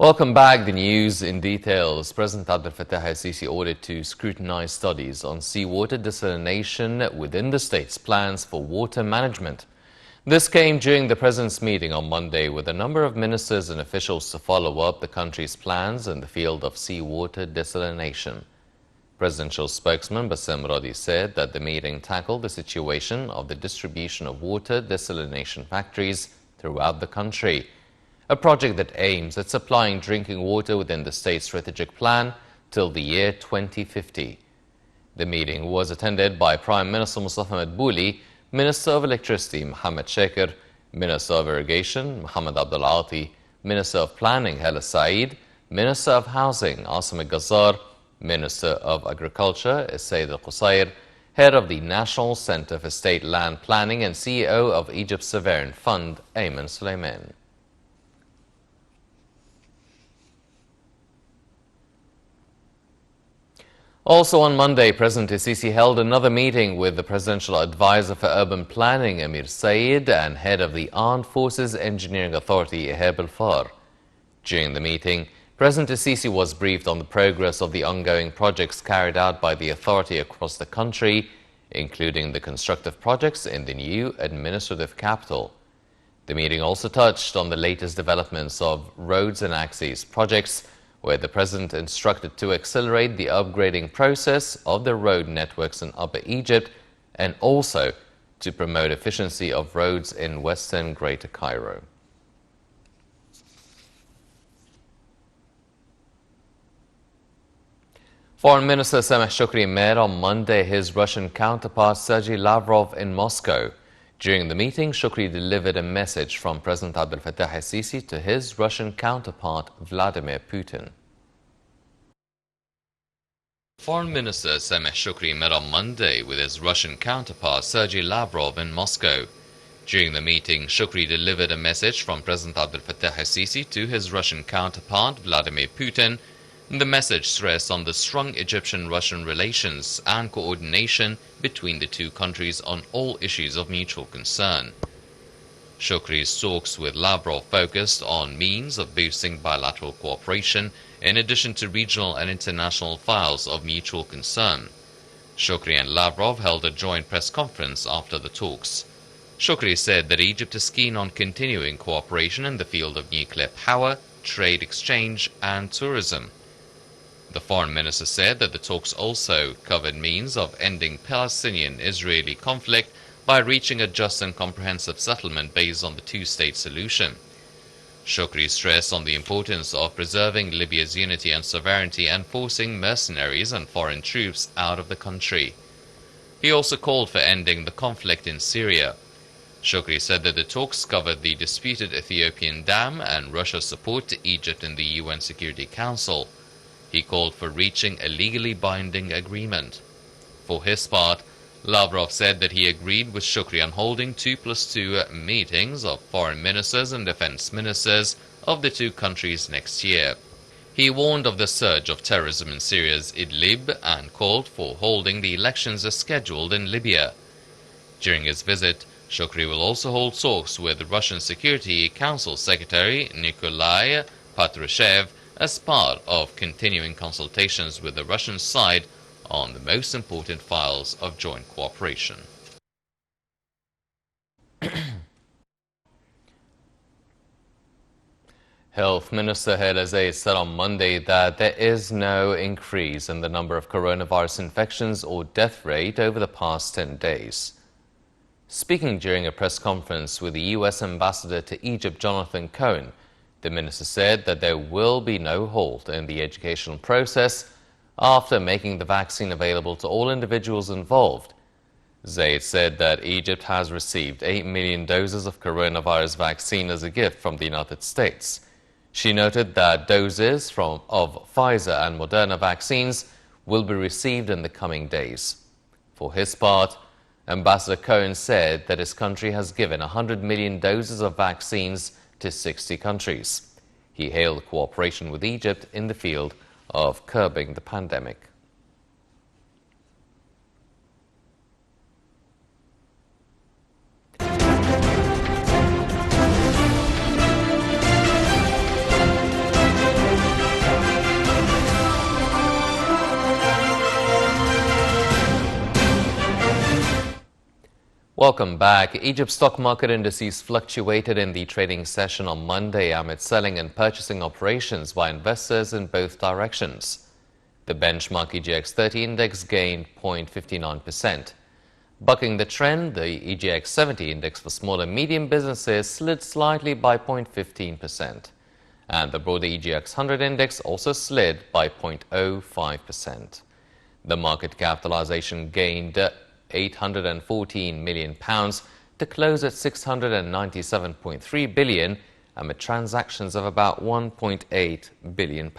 Welcome back. The news in details. President Abdel Fattah el-Sisi ordered to scrutinize studies on seawater desalination within the state's plans for water management. This came during the president's meeting on Monday with a number of ministers and officials to follow up the country's plans in the field of seawater desalination. Presidential spokesman Bassem Radi said that the meeting tackled the situation of the distribution of water desalination factories throughout the country, a project that aims at supplying drinking water within the state's strategic plan till the year 2050. The meeting was attended by Prime Minister Mustafa Madbouli, Minister of Electricity Mohammed Sheikher, Minister of Irrigation Mohammed Abdul Ati, Minister of Planning Hala Saeed, Minister of Housing Asim al-Ghazar, Minister of Agriculture Said al-Qusayr, Head of the National Center for State Land Planning and CEO of Egypt's Sovereign Fund Ayman Suleiman. Also on Monday, President el-Sisi held another meeting with the Presidential Advisor for Urban Planning, Amir Saeed, and Head of the Armed Forces Engineering Authority, Ihab al-Far. During the meeting, President el-Sisi was briefed on the progress of the ongoing projects carried out by the authority across the country, including the constructive projects in the new administrative capital. The meeting also touched on the latest developments of roads and axes projects, where the President instructed to accelerate the upgrading process of the road networks in Upper Egypt and also to promote efficiency of roads in western Greater Cairo. Foreign Minister Sameh Shukri met on Monday his Russian counterpart Sergei Lavrov in Moscow. During the meeting, Shukri delivered a message from President Abdel Fattah el-Sisi to his Russian counterpart Vladimir Putin. Foreign Minister Sameh Shukri met on Monday with his Russian counterpart Sergei Lavrov in Moscow. During the meeting, Shukri delivered a message from President Abdel Fattah el-Sisi to his Russian counterpart Vladimir Putin. The message stressed on the strong Egyptian-Russian relations and coordination between the two countries on all issues of mutual concern. Shukri's talks with Lavrov focused on means of boosting bilateral cooperation in addition to regional and international files of mutual concern. Shukri and Lavrov held a joint press conference after the talks. Shukri said that Egypt is keen on continuing cooperation in the field of nuclear power, trade exchange and tourism. The foreign minister said that the talks also covered means of ending Palestinian-Israeli conflict by reaching a just and comprehensive settlement based on the two-state solution. Shukri stressed on the importance of preserving Libya's unity and sovereignty and forcing mercenaries and foreign troops out of the country. He also called for ending the conflict in Syria. Shukri said that the talks covered the disputed Ethiopian dam and Russia's support to Egypt in the UN Security Council. He called for reaching a legally binding agreement. For his part, Lavrov said that he agreed with Shukri on holding 2+2 meetings of foreign ministers and defense ministers of the two countries next year. He warned of the surge of terrorism in Syria's Idlib and called for holding the elections as scheduled in Libya. During his visit, Shukri will also hold talks with the Russian Security Council Secretary Nikolai Patrushev as part of continuing consultations with the Russian side on the most important files of joint cooperation. Health Minister Hala Saeed said on Monday that there is no increase in the number of coronavirus infections or death rate over the past 10 days. Speaking during a press conference with the U.S. Ambassador to Egypt, Jonathan Cohen, the minister said that there will be no halt in the educational process after making the vaccine available to all individuals involved. Zaid said that Egypt has received 8 million doses of coronavirus vaccine as a gift from the United States. She noted that doses of Pfizer and Moderna vaccines will be received in the coming days. For his part, Ambassador Cohen said that his country has given 100 million doses of vaccines to 60 countries. He hailed cooperation with Egypt in the field of curbing the pandemic. Welcome back. Egypt's stock market indices fluctuated in the trading session on Monday amid selling and purchasing operations by investors in both directions. The benchmark EGX30 index gained 0.59%. Bucking the trend, the EGX70 index for small and medium businesses slid slightly by 0.15%. And the broader EGX100 index also slid by 0.05%. The market capitalization gained £814 million to close at £697.3 billion amid transactions of about £1.8 billion.